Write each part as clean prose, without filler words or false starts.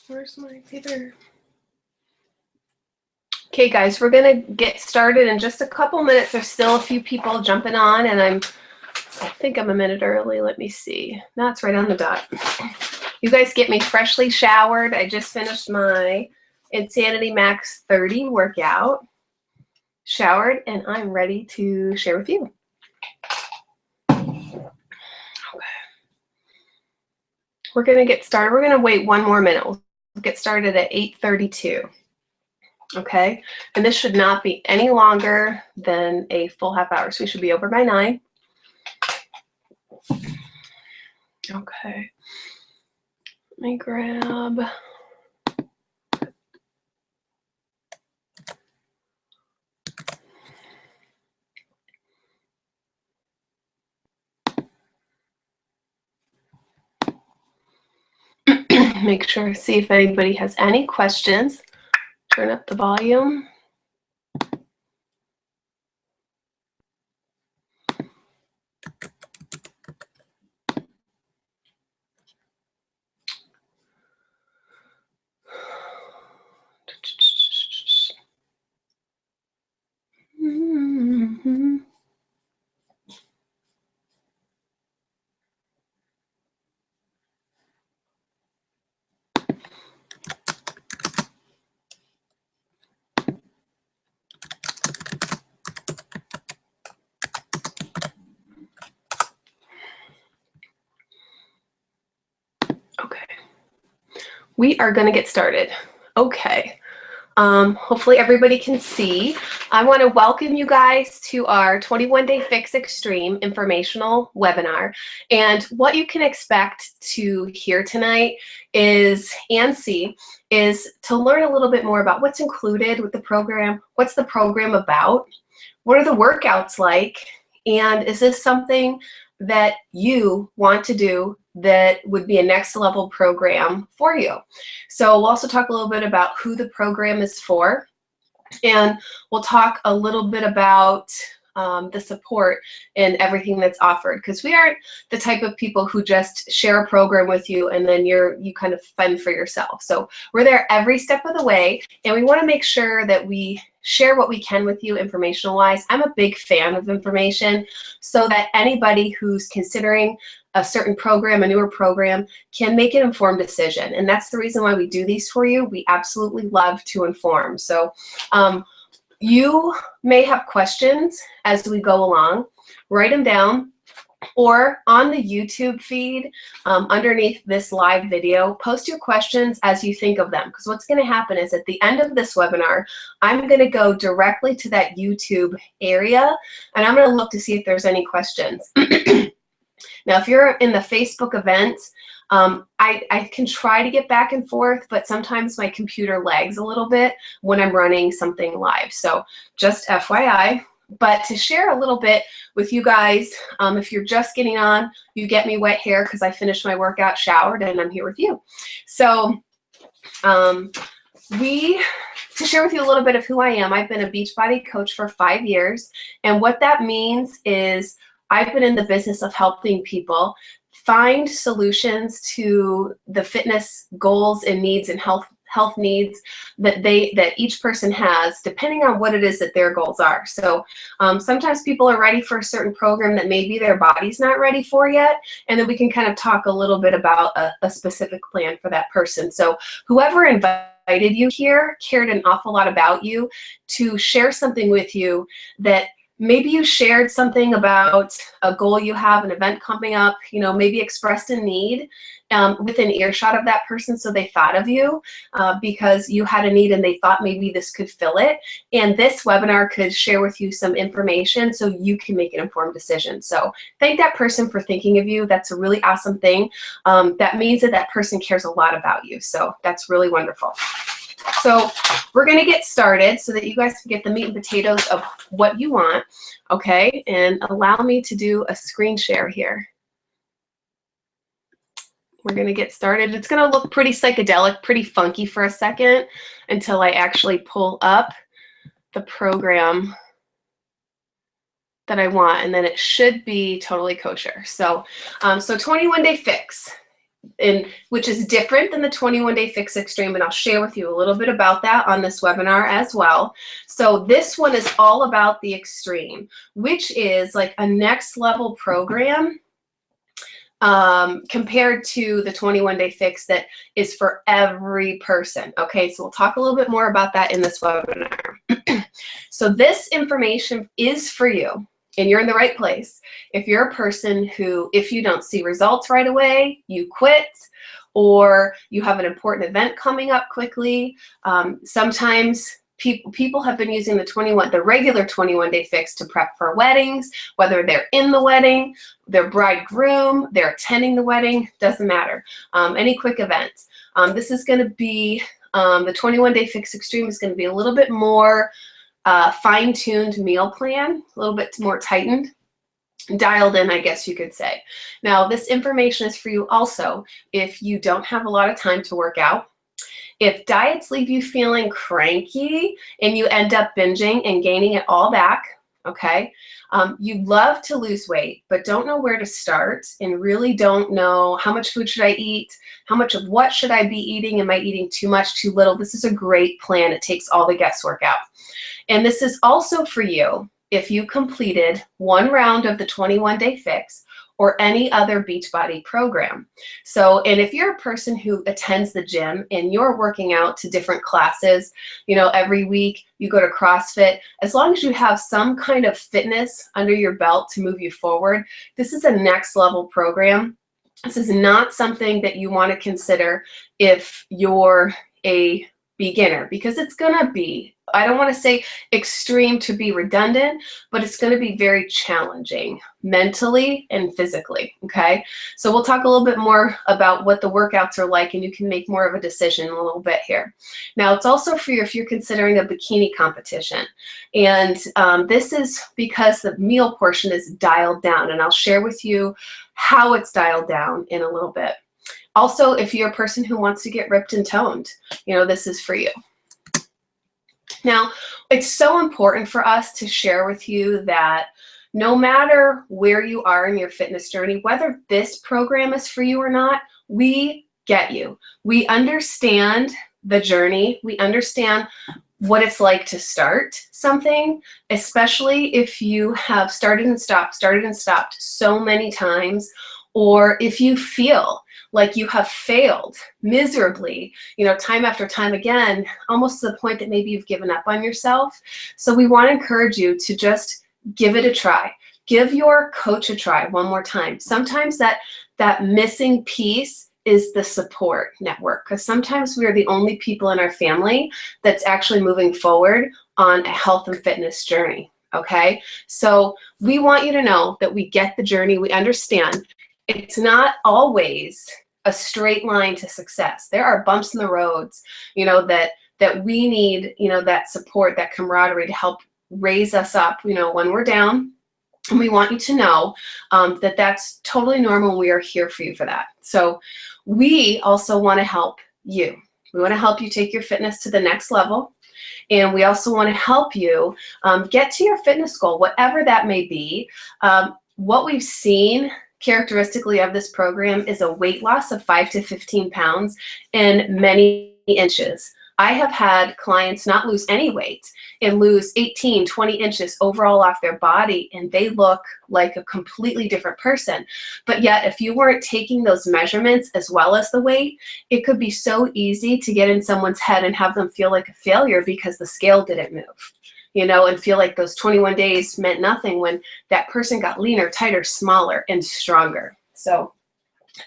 Where's my paper? Okay, guys, we're gonna get started in just a couple minutes. There's still a few people jumping on, and I think I'm a minute early. Let me see. No, it's right on the dot. You guys get me freshly showered. I just finished my Insanity Max 30 workout. Showered, and I'm ready to share with you. Okay. We're gonna get started. We're gonna wait one more minute. We'll get started at 8:32. Okay, and this should not be any longer than a full half hour, so we should be over by 9. Okay, let me grab. Make sure, see if anybody has any questions. Turn up the volume. Okay, we are going to get started. Okay. Hopefully everybody can see. I want to welcome you guys to our 21-Day Fix Extreme informational webinar. And what you can expect to hear tonight is, and see, is to learn a little bit more about what's included with the program, what's the program about, what are the workouts like, and is this something that you want to do that would be a next level program for you. So we'll also talk a little bit about who the program is for, and we'll talk a little bit about the support and everything that's offered, because we aren't the type of people who just share a program with you and then you kind of fend for yourself. So we're there every step of the way, and we want to make sure that we share what we can with you informational wise. I'm a big fan of information, so that anybody who's considering a certain program, a newer program, can make an informed decision. And that's the reason why we do these for you. We absolutely love to inform. So you may have questions as we go along. Write them down, or on the YouTube feed underneath this live video, post your questions as you think of them. Because what's going to happen is at the end of this webinar, I'm going to go directly to that YouTube area, and I'm going to look to see if there's any questions. Now, if you're in the Facebook events, I can try to get back and forth, but sometimes my computer lags a little bit when I'm running something live. So just FYI. But to share a little bit with you guys, if you're just getting on, you get me wet hair because I finished my workout, showered, and I'm here with you. So to share with you a little bit of who I am, I've been a Beachbody coach for 5 years. And what that means is I've been in the business of helping people find solutions to the fitness goals and needs and health needs that each person has, depending on what it is that their goals are. So sometimes people are ready for a certain program that maybe their body's not ready for yet, and then we can kind of talk a little bit about a specific plan for that person. So whoever invited you here cared an awful lot about you to share something with you that maybe you shared something about a goal you have, an event coming up, maybe expressed a need within earshot of that person, so they thought of you because you had a need and they thought maybe this could fill it. And this webinar could share with you some information so you can make an informed decision. So thank that person for thinking of you. That's a really awesome thing. That means that person cares a lot about you. So that's really wonderful. So we're going to get started so that you guys can get the meat and potatoes of what you want, okay? And allow me to do a screen share here. We're going to get started. It's going to look pretty psychedelic, pretty funky for a second until I actually pull up the program that I want, and then it should be totally kosher. So, 21-Day Fix. which is different than the 21 Day Fix Extreme, and I'll share with you a little bit about that on this webinar as well. So this one is all about the Extreme, which is like a next level program compared to the 21 Day Fix that is for every person. Okay, so we'll talk a little bit more about that in this webinar. So this information is for you, and you're in the right place. If you're a person who, if you don't see results right away, you quit, or you have an important event coming up quickly. Sometimes people have been using the regular 21 Day Fix to prep for weddings, whether they're in the wedding, their bridegroom, they're attending the wedding, doesn't matter. Any quick events. This is going to be, the 21 Day Fix Extreme is going to be a little bit more fine-tuned meal plan, a little bit more tightened, dialed in, I guess you could say. Now, this information is for you also if you don't have a lot of time to work out, if diets leave you feeling cranky and you end up binging and gaining it all back, okay? You love to lose weight, but don't know where to start and really don't know how much food should I eat, how much of what should I be eating, am I eating too much, too little? This is a great plan. It takes all the guesswork out. And this is also for you if you completed one round of the 21 Day Fix or any other Beachbody program. So, and if you're a person who attends the gym and you're working out to different classes, you know, every week you go to CrossFit, as long as you have some kind of fitness under your belt to move you forward, this is a next level program. This is not something that you want to consider if you're a beginner, because it's gonna be, I don't want to say extreme to be redundant, but it's going to be very challenging mentally and physically, okay? So we'll talk a little bit more about what the workouts are like, and you can make more of a decision in a little bit here. Now, it's also for you if you're considering a bikini competition, and this is because the meal portion is dialed down, and I'll share with you how it's dialed down in a little bit. Also, if you're a person who wants to get ripped and toned, you know, this is for you. Now, it's so important for us to share with you that no matter where you are in your fitness journey, whether this program is for you or not, we get you. We understand the journey. We understand what it's like to start something, especially if you have started and stopped so many times, or if you feel like you have failed miserably, you know, time after time again, almost to the point that maybe you've given up on yourself. So we want to encourage you to just give it a try. Give your coach a try one more time. Sometimes that missing piece is the support network, because sometimes we are the only people in our family that's actually moving forward on a health and fitness journey, okay? So we want you to know that we get the journey, we understand. It's not always a straight line to success. There are bumps in the roads, you know, that we need, you know, that support, that camaraderie to help raise us up, you know, when we're down. And we want you to know that that's totally normal. We are here for you for that. So we also want to help you. We want to help you take your fitness to the next level. And we also want to help you get to your fitness goal, whatever that may be. What we've seen characteristically of this program is a weight loss of 5 to 15 pounds in many inches. I have had clients not lose any weight and lose 18, 20 inches overall off their body, and they look like a completely different person. But yet, if you weren't taking those measurements as well as the weight, it could be so easy to get in someone's head and have them feel like a failure because the scale didn't move, you know, and feel like those 21 days meant nothing when that person got leaner, tighter, smaller, and stronger. So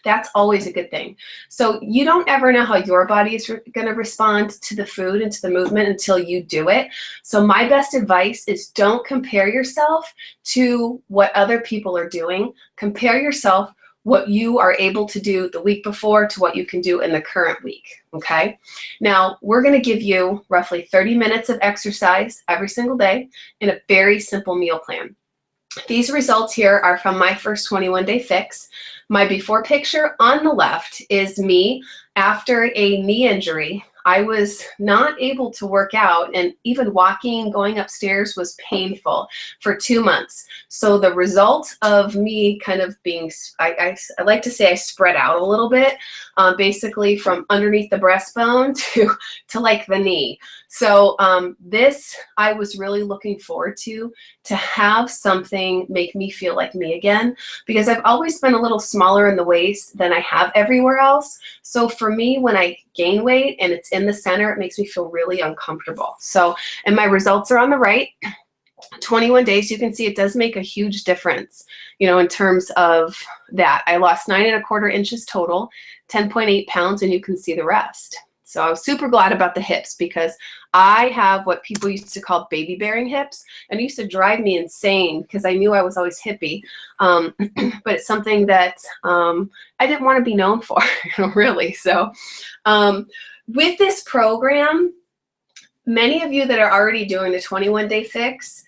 that's always a good thing. So you don't ever know how your body is going to respond to the food and to the movement until you do it. So my best advice is don't compare yourself to what other people are doing. Compare yourself what you are able to do the week before to what you can do in the current week, okay? Now, we're gonna give you roughly 30 minutes of exercise every single day in a very simple meal plan. These results here are from my first 21-day fix. My before picture on the left is me after a knee injury. I was not able to work out, and even walking, going upstairs was painful for 2 months. So the result of me kind of being, I like to say I spread out a little bit, basically from underneath the breastbone to like the knee. So this I was really looking forward to have something make me feel like me again, because I've always been a little smaller in the waist than I have everywhere else. So for me, when I gain weight and it's in the center, it makes me feel really uncomfortable. So, and my results are on the right. 21 days, you can see it does make a huge difference, you know, in terms of that. I lost 9¼ inches total, 10.8 pounds, and you can see the rest. So I was super glad about the hips, because I have what people used to call baby bearing hips, and it used to drive me insane because I knew I was always hippie. But it's something that I didn't want to be known for, really. So with this program, many of you that are already doing the 21-day fix,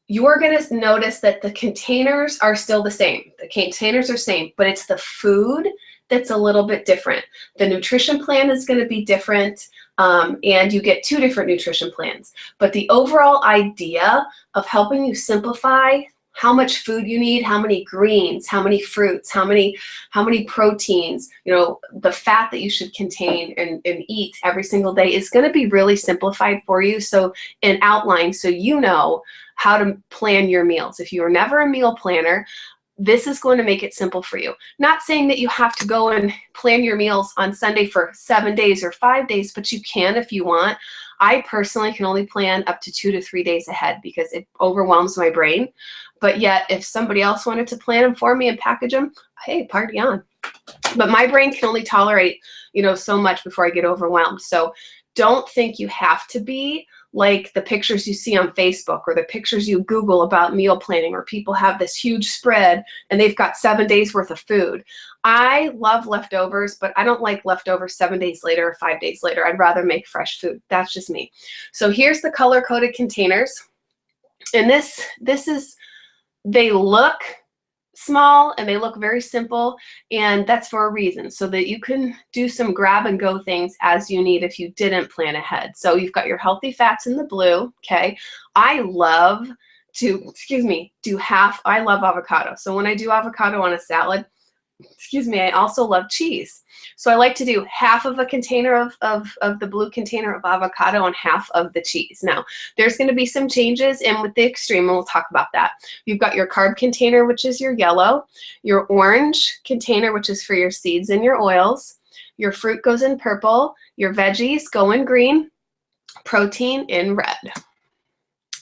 you're going to notice that the containers are still the same. The containers are same, but it's the food that's a little bit different. The nutrition plan is going to be different, and you get 2 different nutrition plans. But the overall idea of helping you simplify how much food you need, how many greens, how many fruits, how many proteins, you know, the fat that you should contain and eat every single day is going to be really simplified for you. So, and outlined so you know how to plan your meals. If you are never a meal planner, this is going to make it simple for you. Not saying that you have to go and plan your meals on Sunday for 7 days or 5 days, but you can if you want. I personally can only plan up to 2 to 3 days ahead because it overwhelms my brain. But yet, if somebody else wanted to plan them for me and package them, hey, party on. But my brain can only tolerate, you know, so much before I get overwhelmed. So don't think you have to be like the pictures you see on Facebook or the pictures you Google about meal planning, where people have this huge spread and they've got 7 days worth of food. I love leftovers, but I don't like leftovers 7 days later or 5 days later. I'd rather make fresh food. That's just me. So here's the color-coded containers. And this is, they look small and they look very simple, and that's for a reason, so that you can do some grab and go things as you need if you didn't plan ahead. So you've got your healthy fats in the blue. Okay, I love to, I love avocado. So when I do avocado on a salad, I also love cheese. So I like to do half of a container of the blue container of avocado and half of the cheese. Now, there's going to be some changes in with the extreme, and we'll talk about that. You've got your carb container, which is your yellow, your orange container, which is for your seeds and your oils, your fruit goes in purple, your veggies go in green, protein in red.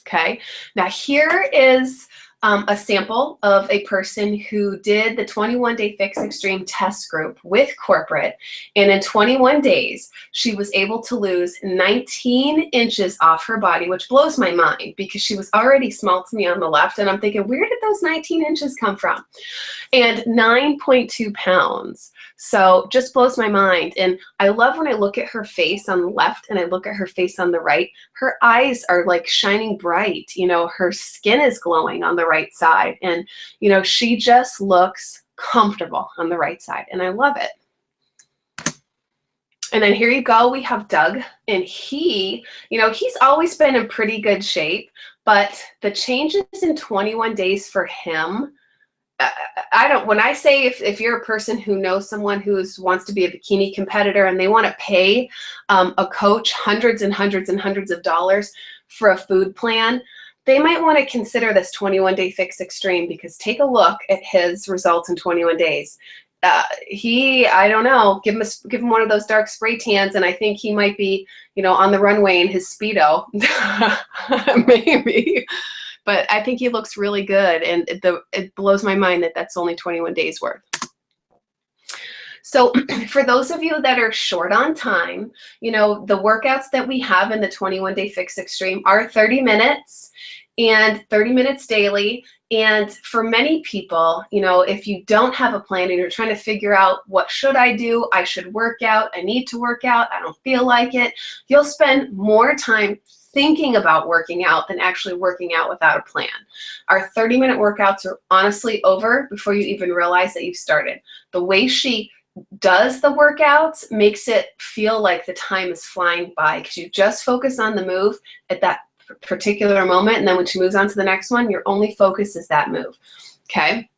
Okay, now here is a sample of a person who did the 21-day Fix Extreme test group with corporate, and in 21 days she was able to lose 19 inches off her body, which blows my mind because she was already small to me on the left, and I'm thinking, where did those 19 inches come from? And 9.2 pounds. So just blows my mind. And I love when I look at her face on the left and I look at her face on the right, her eyes are like shining bright, you know, her skin is glowing on the right side, and you know, she just looks comfortable on the right side, and I love it. And then here you go, we have Doug, and he, you know, he's always been in pretty good shape, but the changes in 21 days for him, when I say if you're a person who knows someone who wants to be a bikini competitor and they want to pay a coach hundreds and hundreds and hundreds of dollars for a food plan, they might want to consider this 21-day Fix Extreme, because take a look at his results in 21 days. I don't know, give him one of those dark spray tans, and I think he might be, you know, on the runway in his Speedo, maybe. But I think he looks really good, and it blows my mind that that's only 21 days worth. So for those of you that are short on time, you know, the workouts that we have in the 21-day Fix Extreme are 30 minutes and 30 minutes daily. And for many people, you know, if you don't have a plan and you're trying to figure out, what should I do? I should work out. I need to work out. I don't feel like it. You'll spend more time thinking about working out than actually working out without a plan. Our 30-minute workouts are honestly over before you even realize that you've started. The way she does the workouts makes it feel like the time is flying by because you just focus on the move at that particular moment, and then when she moves on to the next one, your only focus is that move. Okay.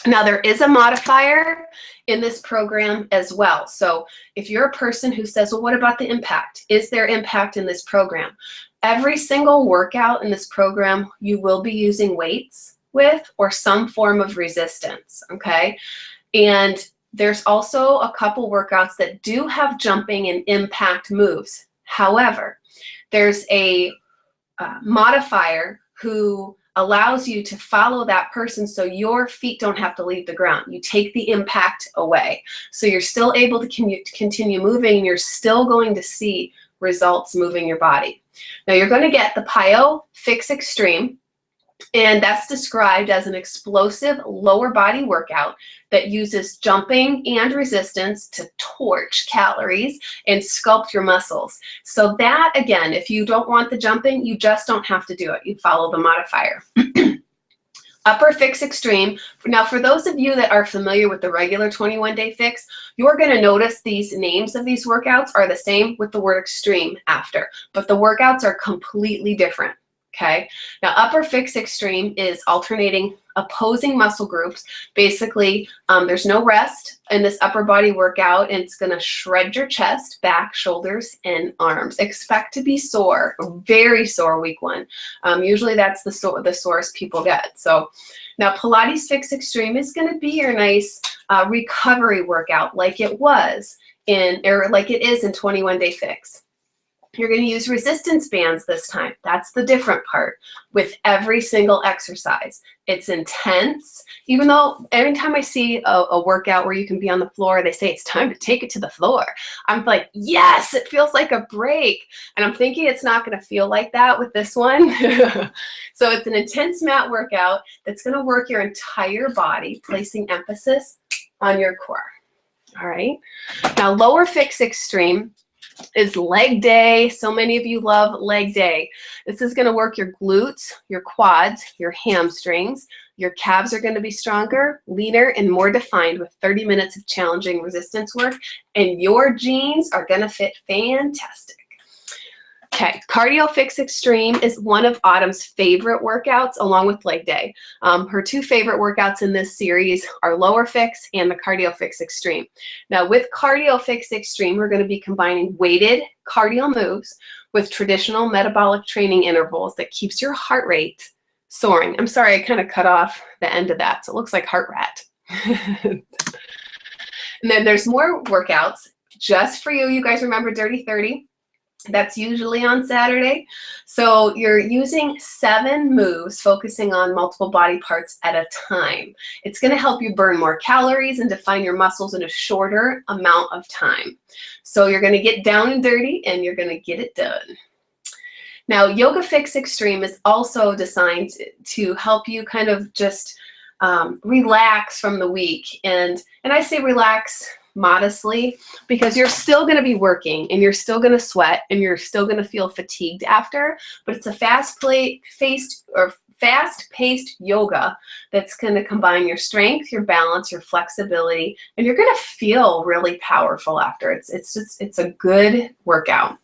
Now there is a modifier in this program as well. So if you're a person who says, well, what about the impact? Is there impact in this program? Every single workout in this program, you will be using weights with or some form of resistance, okay? And there's also a couple workouts that do have jumping and impact moves. However, there's a modifier who allows you to follow that person so your feet don't have to leave the ground. You take the impact away. So you're still able to continue moving, and you're still going to see results moving your body. Now you're going to get the PiYo Fix Extreme, and that's described as an explosive lower body workout that uses jumping and resistance to torch calories and sculpt your muscles. So that, again, if you don't want the jumping, you just don't have to do it. You follow the modifier. Upper Fix Extreme. Now, for those of you that are familiar with the regular 21-day fix, you're going to notice these names of these workouts are the same with the word extreme after, but the workouts are completely different. Okay. Now, Upper Fix Extreme is alternating opposing muscle groups. Basically, there's no rest in this upper body workout, and it's going to shred your chest, back, shoulders, and arms. Expect to be sore, very sore week one. Usually that's the sorest people get. So now Pilates Fix Extreme is going to be your nice recovery workout like it was or like it is in 21-day fix. You're going to use resistance bands this time. That's the different part with every single exercise. It's intense. Even though every time I see a workout where you can be on the floor, they say it's time to take it to the floor. I'm like, yes, it feels like a break. And I'm thinking it's not going to feel like that with this one. So it's an intense mat workout that's going to work your entire body, placing emphasis on your core. All right. Now, Lower Fix Extreme is leg day. So many of you love leg day. This is going to work your glutes, your quads, your hamstrings. Your calves are going to be stronger, leaner, and more defined with 30 minutes of challenging resistance work, and your jeans are going to fit fantastic. Okay, Cardio Fix Extreme is one of Autumn's favorite workouts along with leg day. Her two favorite workouts in this series are Lower Fix and the Cardio Fix Extreme. Now with Cardio Fix Extreme, we're going to be combining weighted cardio moves with traditional metabolic training intervals that keeps your heart rate soaring. I'm sorry, I kind of cut off the end of that, so it looks like heart rat. And then there's more workouts just for you. You guys remember Dirty 30? That's usually on Saturday. So you're using 7 moves, focusing on multiple body parts at a time. It's going to help you burn more calories and define your muscles in a shorter amount of time. So you're going to get down and dirty, and you're going to get it done. Now, Yoga Fix Extreme is also designed to help you kind of just relax from the week. And I say relax modestly because you're still going to be working, and you're still going to sweat, and you're still going to feel fatigued after, but it's a fast-paced yoga that's going to combine your strength, your balance, your flexibility, and you're going to feel really powerful after. It's a good workout.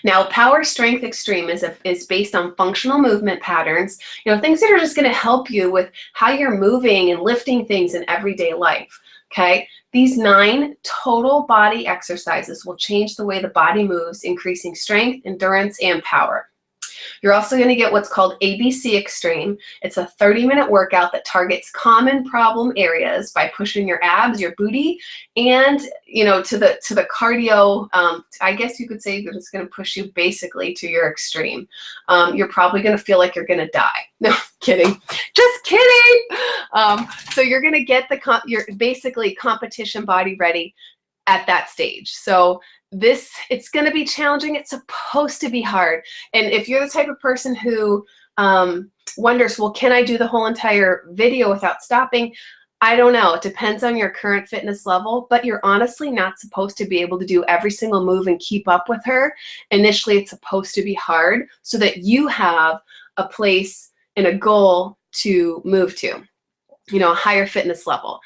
Now, Power Strength Extreme is based on functional movement patterns, things that are just going to help you with how you're moving and lifting things in everyday life. Okay, these 9 total body exercises will change the way the body moves, increasing strength, endurance, and power. You're also going to get what's called ABC Extreme. It's a 30-minute workout that targets common problem areas by pushing your abs, your booty, and to the cardio. I guess you could say that it's going to push you basically to your extreme. You're probably going to feel like you're going to die. No, kidding. Just kidding. So you're going to get your basically competition body ready at that stage. So it's going to be challenging. It's supposed to be hard. And if you're the type of person who wonders, well, can I do the whole entire video without stopping? I don't know. It depends on your current fitness level, but you're honestly not supposed to be able to do every single move and keep up with her. Initially, it's supposed to be hard so that you have a place and a goal to move to. a higher fitness level,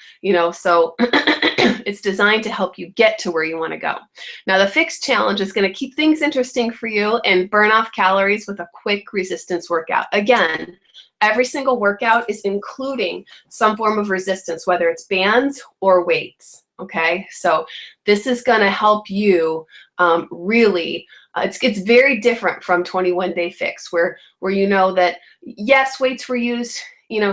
so it's designed to help you get to where you want to go. Now, the Fix Challenge is going to keep things interesting for you and burn off calories with a quick resistance workout. Again, every single workout is including some form of resistance, whether it's bands or weights, okay? So this is going to help you really, it's very different from 21 Day Fix, where you know that, yes, weights were used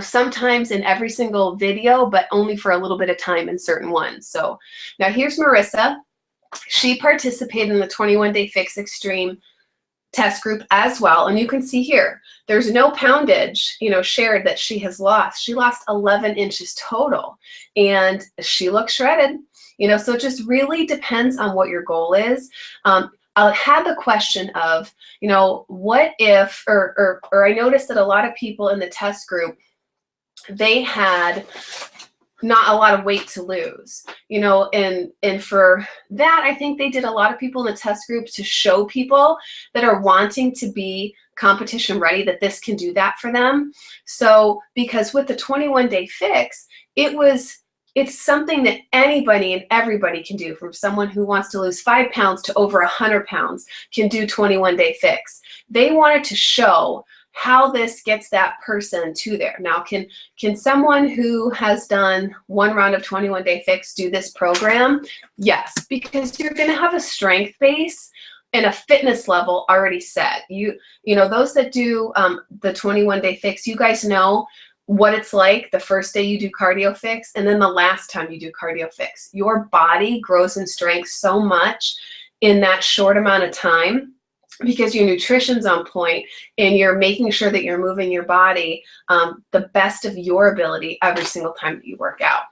sometimes in every single video, but only for a little bit of time in certain ones. So now here's Marissa. She participated in the 21 Day Fix Extreme test group as well. And you can see here, there's no poundage, shared that she has lost. She lost 11 inches total, and she looks shredded, so it just really depends on what your goal is. I had the question of, what if, or I noticed that a lot of people in the test group, they had not a lot of weight to lose, and for that, I think they did a lot of people in the test group to show people that are wanting to be competition ready that this can do that for them. So because with the 21 Day Fix, it's something that anybody and everybody can do, from someone who wants to lose 5 pounds to over 100 pounds can do 21 Day Fix. They wanted to show how this gets that person to there. Now, can someone who has done one round of 21 Day Fix do this program? Yes, because you're going to have a strength base and a fitness level already set. Those that do the 21 Day Fix, you guys know what it's like the first day you do cardio fix and then the last time you do cardio fix. Your body grows in strength so much in that short amount of time, because your nutrition's on point and you're making sure that you're moving your body the best of your ability every single time that you work out.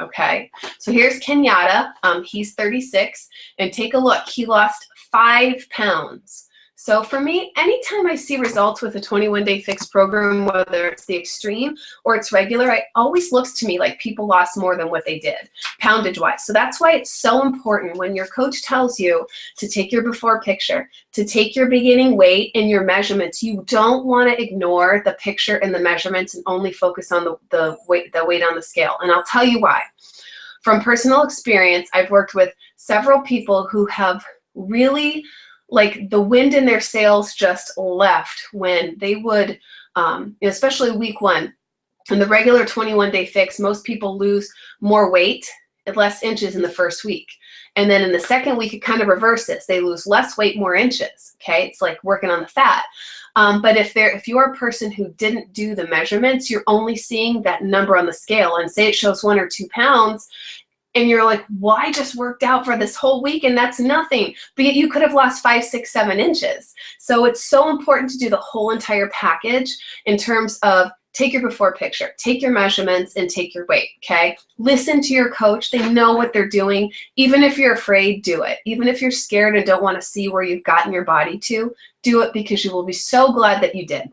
Okay, so here's Kenyatta. He's 36, and take a look. He lost 5 pounds. So for me, anytime I see results with a 21 Day Fix program, whether it's the extreme or it's regular, it always looks to me like people lost more than what they did, poundage-wise. So that's why it's so important when your coach tells you to take your before picture, to take your beginning weight and your measurements. You don't want to ignore the picture and the measurements and only focus on the weight on the scale. And I'll tell you why. From personal experience, I've worked with several people who have really, like, the wind in their sails just left when they would, especially week 1, in the regular 21 Day Fix, most people lose more weight and less inches in the first week. And then in the second week, it kind of reverses. They lose less weight, more inches. Okay, it's like working on the fat. But if you're a person who didn't do the measurements, you're only seeing that number on the scale, and say it shows 1 or 2 pounds, and you're like, well, I just worked out for this whole week and that's nothing. But yet you could have lost 5, 6, 7 inches. So it's so important to do the whole entire package in terms of take your before picture, take your measurements, and take your weight, okay? Listen to your coach. They know what they're doing. Even if you're afraid, do it. Even if you're scared and don't want to see where you've gotten your body to, do it, because you will be so glad that you did.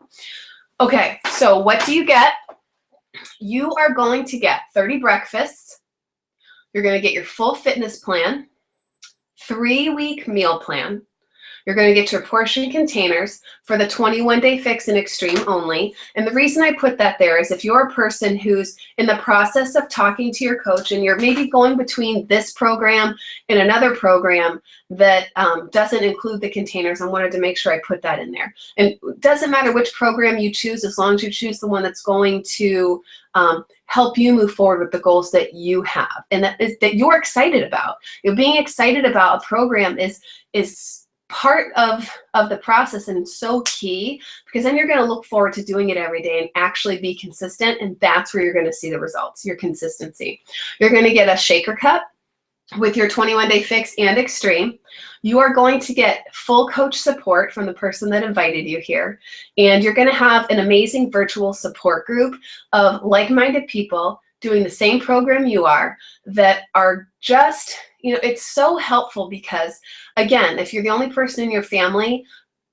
Okay, so what do you get? You are going to get 30 breakfasts. You're going to get your full fitness plan, 3-week meal plan. You're going to get your portion containers for the 21 Day Fix and Extreme only. And the reason I put that there is if you're a person who's in the process of talking to your coach and you're maybe going between this program and another program that doesn't include the containers, I wanted to make sure I put that in there. And it doesn't matter which program you choose, as long as you choose the one that's going to help you move forward with the goals that you have and that you're excited about. Being excited about a program is part of the process, and it's so key, because then you're going to look forward to doing it every day and actually be consistent, and that's where you're going to see the results, your consistency. You're going to get a shaker cup with your 21 Day Fix and Extreme. You are going to get full coach support from the person that invited you here, and you're going to have an amazing virtual support group of like-minded people doing the same program you are, that are just, it's so helpful, because again, if you're the only person in your family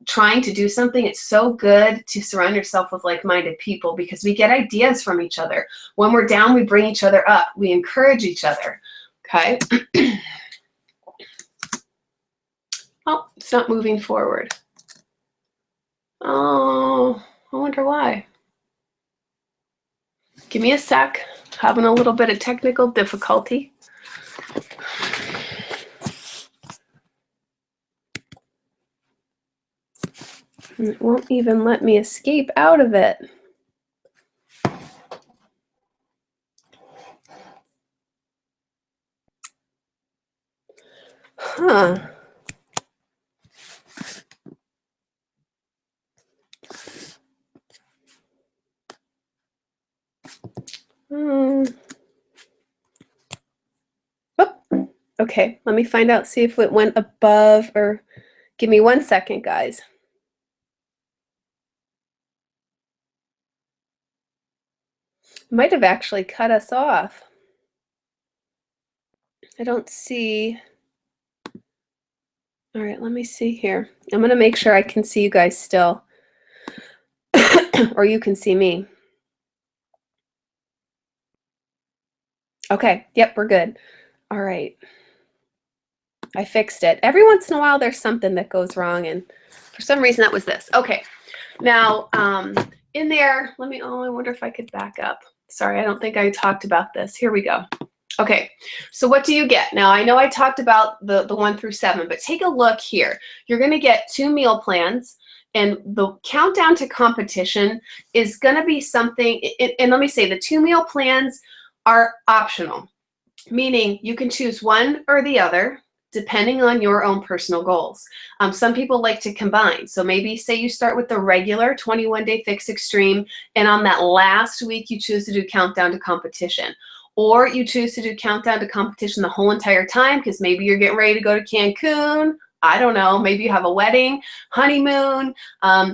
trying to do something, it's so good to surround yourself with like-minded people, because we get ideas from each other. When we're down, we bring each other up. We encourage each other. Okay. Oh, it's not moving forward. Oh, I wonder why. Give me a sec. Having a little bit of technical difficulty. And it won't even let me escape out of it. Huh. Oh, okay, let me find out, see if it went above or give me 1 second, guys. Might have actually cut us off. I don't see. All right, let me see here. I'm going to make sure I can see you guys still. Or you can see me. Okay, yep, we're good. All right. I fixed it. Every once in a while, there's something that goes wrong, and for some reason, that was this. Okay, now in there, let me, oh, I wonder if I could back up. Sorry, I don't think I talked about this. Here we go. Okay, so what do you get? Now, I know I talked about the 1 through 7, but take a look here. You're going to get 2 meal plans, and the countdown to competition is going to be something, and let me say, the 2 meal plans are optional, meaning you can choose one or the other depending on your own personal goals. Some people like to combine. So maybe say you start with the regular 21 Day Fix Extreme, and on that last week you choose to do Countdown to Competition. Or you choose to do Countdown to Competition the whole entire time because maybe you're getting ready to go to Cancun. I don't know, maybe you have a wedding, honeymoon,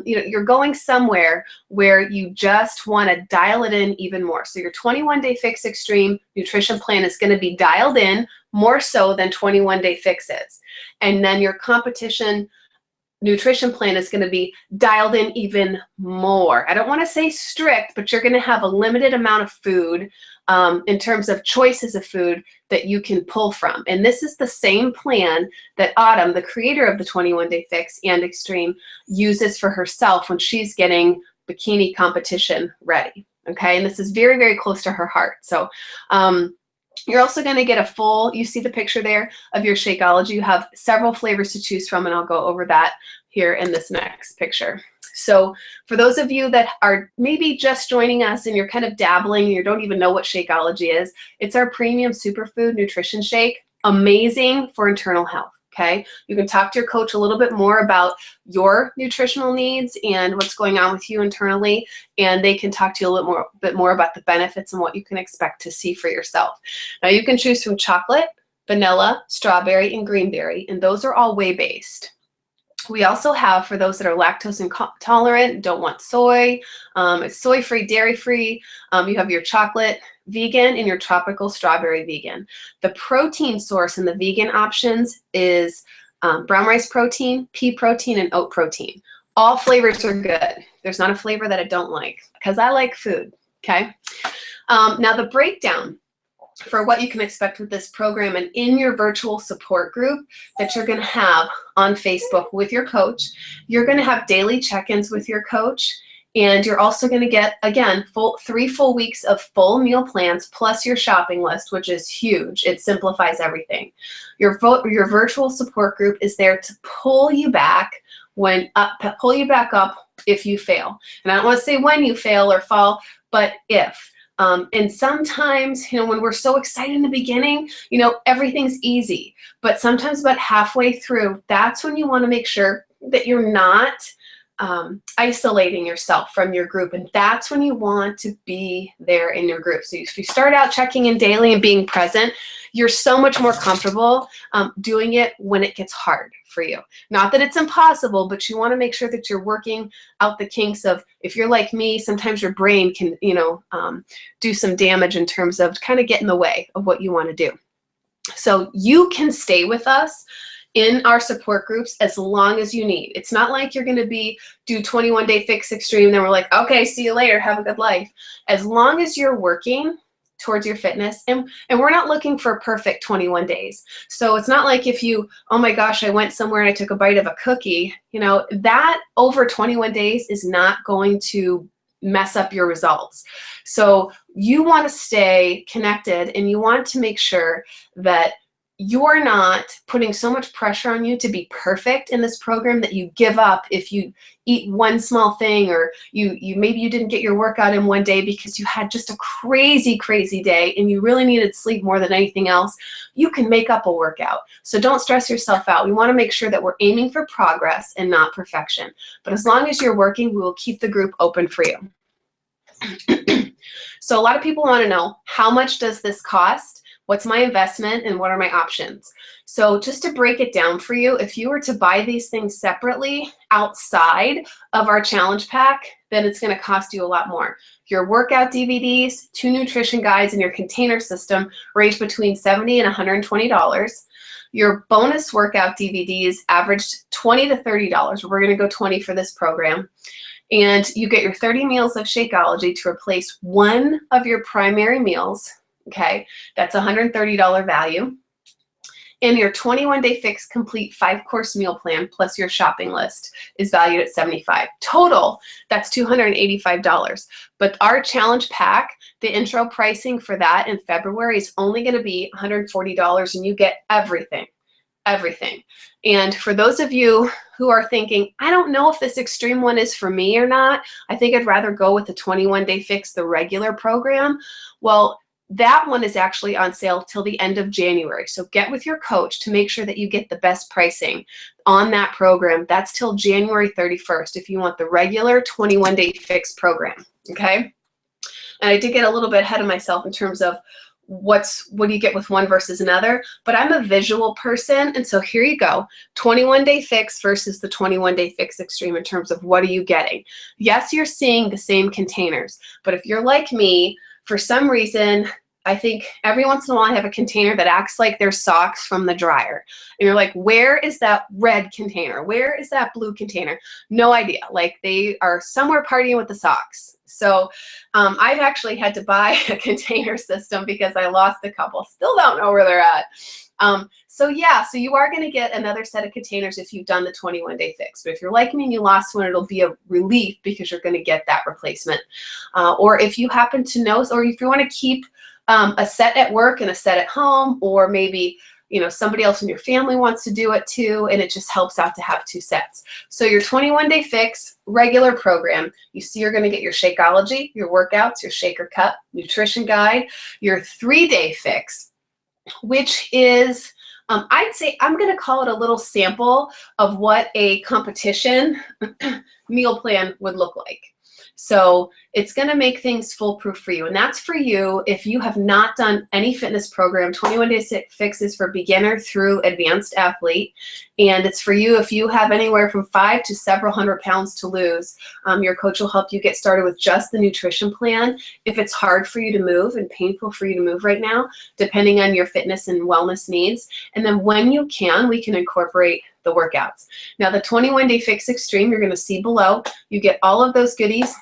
you know, you're going somewhere where you just want to dial it in even more. So your 21 Day Fix Extreme nutrition plan is going to be dialed in more so than 21 Day Fixes. And then your competition nutrition plan is going to be dialed in even more. I don't want to say strict, but you're going to have a limited amount of food in terms of choices of food that you can pull from. And this is the same plan that Autumn, the creator of the 21 Day Fix and Extreme, uses for herself when she's getting bikini competition ready. Okay, and this is very, very close to her heart. So you're also going to get a full, you see the picture there of your Shakeology. You have several flavors to choose from, and I'll go over that here in this next picture. So for those of you that are maybe just joining us and you're kind of dabbling and you don't even know what Shakeology is, it's our premium superfood nutrition shake, amazing for internal health. Okay, you can talk to your coach a little bit more about your nutritional needs and what's going on with you internally, and they can talk to you a little bit more about the benefits and what you can expect to see for yourself. Now you can choose from chocolate, vanilla, strawberry, and greenberry, and those are all whey-based. We also have, for those that are lactose intolerant, don't want soy, it's soy-free, dairy-free. You have your chocolate vegan and your tropical strawberry vegan. The protein source in the vegan options is brown rice protein, pea protein, and oat protein. All flavors are good. There's not a flavor that I don't like because I like food, okay? Now the breakdown for what you can expect with this program and in your virtual support group that you're going to have on Facebook with your coach. You're going to have daily check-ins with your coach, and you're also going to get, again, 3 full weeks of full meal plans plus your shopping list, which is huge. It simplifies everything. Your virtual support group is there to pull you back up if you fail. And I don't want to say when you fail or fall, but if. And sometimes, you know, when we're so excited in the beginning, you know, everything's easy. But sometimes about halfway through, that's when you want to make sure that you're not isolating yourself from your group. And that's when you want to be there in your group. So if you start out checking in daily and being present, you're so much more comfortable doing it when it gets hard for you. Not that it's impossible, but you want to make sure that you're working out the kinks of, if you're like me, sometimes your brain can, you know, do some damage in terms of kind of get in the way of what you want to do. So you can stay with us in our support groups as long as you need. It's not like you're going to do 21 Day Fix Extreme, then we're like, okay, see you later, have a good life. As long as you're working towards your fitness, and we're not looking for perfect 21 days. So it's not like if you, oh my gosh, I went somewhere and I took a bite of a cookie, you know, that over 21 days is not going to mess up your results. So you want to stay connected, and you want to make sure that you're not putting so much pressure on you to be perfect in this program that you give up if you eat one small thing, or maybe you didn't get your workout in one day because you had just a crazy day and you really needed sleep more than anything else. You can make up a workout. So don't stress yourself out. We want to make sure that we're aiming for progress and not perfection. But as long as you're working, we will keep the group open for you. So a lot of people want to know, how much does this cost? What's my investment, and what are my options? So just to break it down for you, if you were to buy these things separately outside of our challenge pack, then it's going to cost you a lot more. Your workout DVDs, 2 nutrition guides, and your container system range between $70 and $120. Your bonus workout DVDs averaged $20 to $30. We're going to go $20 for this program. And you get your 30 meals of Shakeology to replace one of your primary meals. Okay, that's $130 value. And your 21-day fix complete 5-course meal plan plus your shopping list is valued at $75. Total, that's $285. But our challenge pack, the intro pricing for that in February is only going to be $140, and you get everything. And for those of you who are thinking, I don't know if this extreme one is for me or not, I think I'd rather go with the 21-day fix, the regular program. Well, that one is actually on sale till the end of January. So get with your coach to make sure that you get the best pricing on that program. That's till January 31st if you want the regular 21-day fix program, okay? And I did get a little bit ahead of myself in terms of what do you get with one versus another, but I'm a visual person, and so here you go. 21-day fix versus the 21-day fix extreme in terms of what are you getting. Yes, you're seeing the same containers, but if you're like me, for some reason, I think every once in a while I have a container that acts like they're socks from the dryer. And you're like, where is that red container? Where is that blue container? No idea. Like, they are somewhere partying with the socks. So I've actually had to buy a container system because I lost a couple. Still don't know where they're at. So you are going to get another set of containers if you've done the 21-day fix. But if you're like me and you lost one, it'll be a relief because you're going to get that replacement. Or if you happen to know, or if you want to keep a set at work and a set at home, or maybe somebody else in your family wants to do it too, and it just helps out to have 2 sets. So your 21-day fix, regular program, you're going to get your Shakeology, your workouts, your shaker cup, nutrition guide, your 3-day fix, which is, I'd say, I'm going to call it a little sample of what a competition meal plan would look like. So it's going to make things foolproof for you. And that's for you if you have not done any fitness program. 21-day fix is for beginner through advanced athlete. And it's for you if you have anywhere from 5 to several hundred pounds to lose. Your coach will help you get started with just the nutrition plan. If it's hard for you to move and painful for you to move right now, depending on your fitness and wellness needs. And then when you can, we can incorporate the workouts. Now, the 21-day fix extreme, you're going to see below. You get all of those goodies.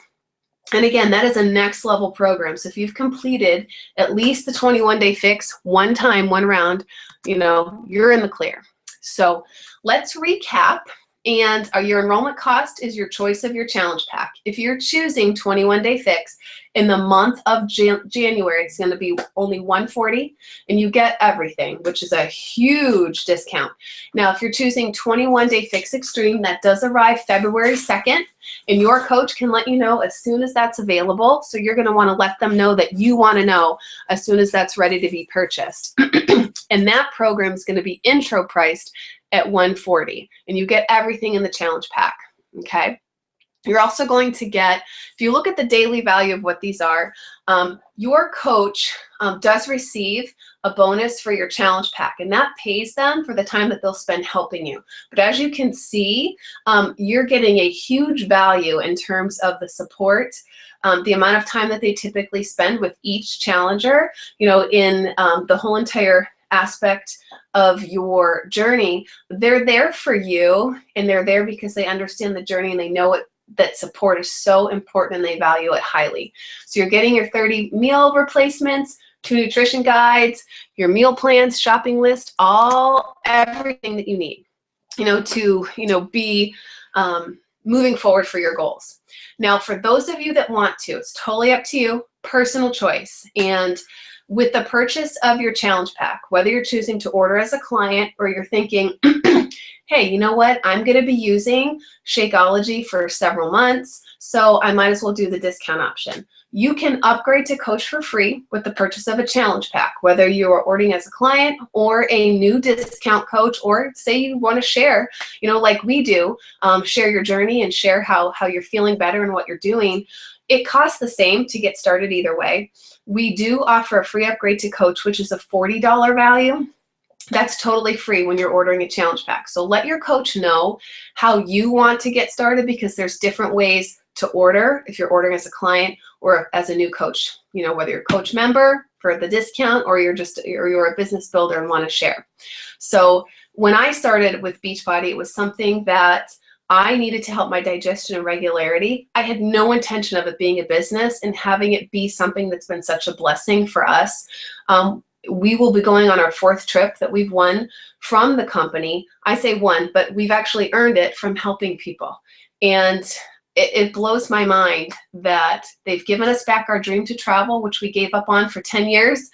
And again, that is a next level program. So if you've completed at least the 21-day fix one time, one round, you're in the clear. So let's recap. And your enrollment cost is your choice of your challenge pack. If you're choosing 21-day fix in the month of January, it's going to be only $140, and you get everything, which is a huge discount. Now, if you're choosing 21-day fix extreme, that does arrive February 2nd, and your coach can let you know as soon as that's available. So you're going to want to let them know that you want to know as soon as that's ready to be purchased. And that program is going to be intro priced at $140, and you get everything in the challenge pack, okay? You're also going to get, if you look at the daily value of what these are, your coach does receive a bonus for your challenge pack, and that pays them for the time that they'll spend helping you. But as you can see, you're getting a huge value in terms of the support, the amount of time that they typically spend with each challenger, in the whole entire aspect of your journey. They're there for you, and they're there because they understand the journey and they know that support is so important and they value it highly. So you're getting your 30 meal replacements, 2 nutrition guides, your meal plans, shopping list, everything that you need, to be moving forward for your goals. Now, for those of you that want to, it's totally up to you, personal choice. And with the purchase of your challenge pack, whether you're choosing to order as a client or you're thinking, hey, you know what? I'm going to be using Shakeology for several months, so I might as well do the discount option. You can upgrade to Coach for free with the purchase of a challenge pack, whether you are ordering as a client or a new discount coach, or say you want to share, you know, like we do, share your journey and share how you're feeling better and what you're doing. It costs the same to get started either way. We do offer a free upgrade to Coach, which is a $40 value. That's totally free when you're ordering a challenge pack. So let your coach know how you want to get started, because there's different ways to order if you're ordering as a client or as a new coach, you know, whether you're a coach member for the discount or you're a business builder and want to share. So when I started with Beachbody, it was something that I needed to help my digestion and regularity. I had no intention of it being a business and having it be something that's been such a blessing for us. We will be going on our 4th trip that we've won from the company. I say won, but we've actually earned it from helping people. And it blows my mind that they've given us back our dream to travel, which we gave up on for 10 years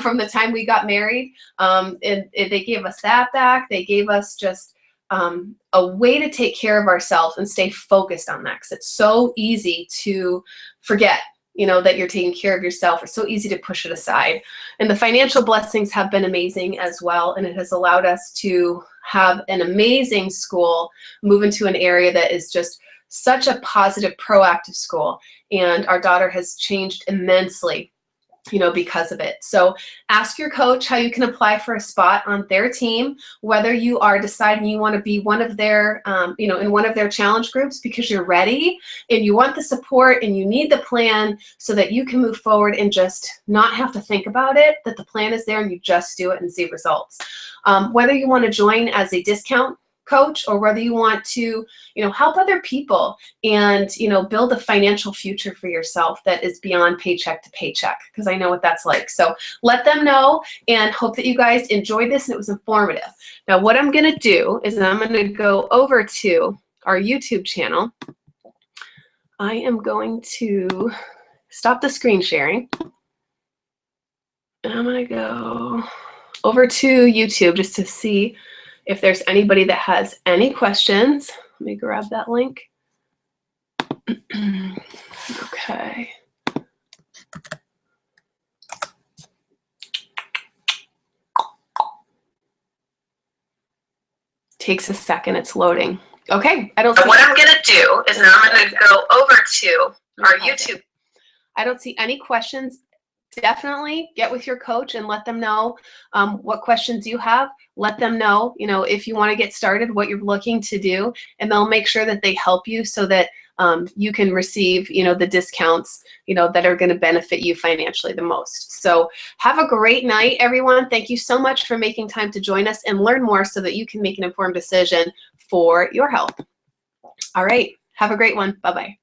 from the time we got married. And they gave us that back. They gave us just a way to take care of ourselves and stay focused on that, because it's so easy to forget, you know, that you're taking care of yourself. It's so easy to push it aside. And the financial blessings have been amazing as well. And it has allowed us to have an amazing school, move into an area that is just such a positive, proactive school. And our daughter has changed immensely, you know, because of it. So ask your coach how you can apply for a spot on their team, whether you are deciding you want to be one of their, you know, in one of their challenge groups because you're ready and you want the support and you need the plan so that you can move forward and just not have to think about it, that the plan is there and you just do it and see results. Whether you want to join as a discount coach or whether you want to, you know, help other people and, you know, build a financial future for yourself that is beyond paycheck to paycheck, because I know what that's like. So let them know, and hope that you guys enjoyed this and it was informative. Now what I'm going to do is I'm going to go over to our YouTube channel. I am going to stop the screen sharing and I'm going to go over to YouTube just to see if there's anybody that has any questions. Let me grab that link. Okay. Takes a second, it's loading. Okay, I don't see. What I'm gonna do is now I'm gonna go over to our YouTube. I don't see any questions. Definitely get with your coach and let them know what questions you have. Let them know, you know, if you want to get started, what you're looking to do, and they'll make sure that they help you so that you can receive, you know, the discounts, you know, that are going to benefit you financially the most. So have a great night, everyone. Thank you so much for making time to join us and learn more so that you can make an informed decision for your health. All right. Have a great one. Bye-bye.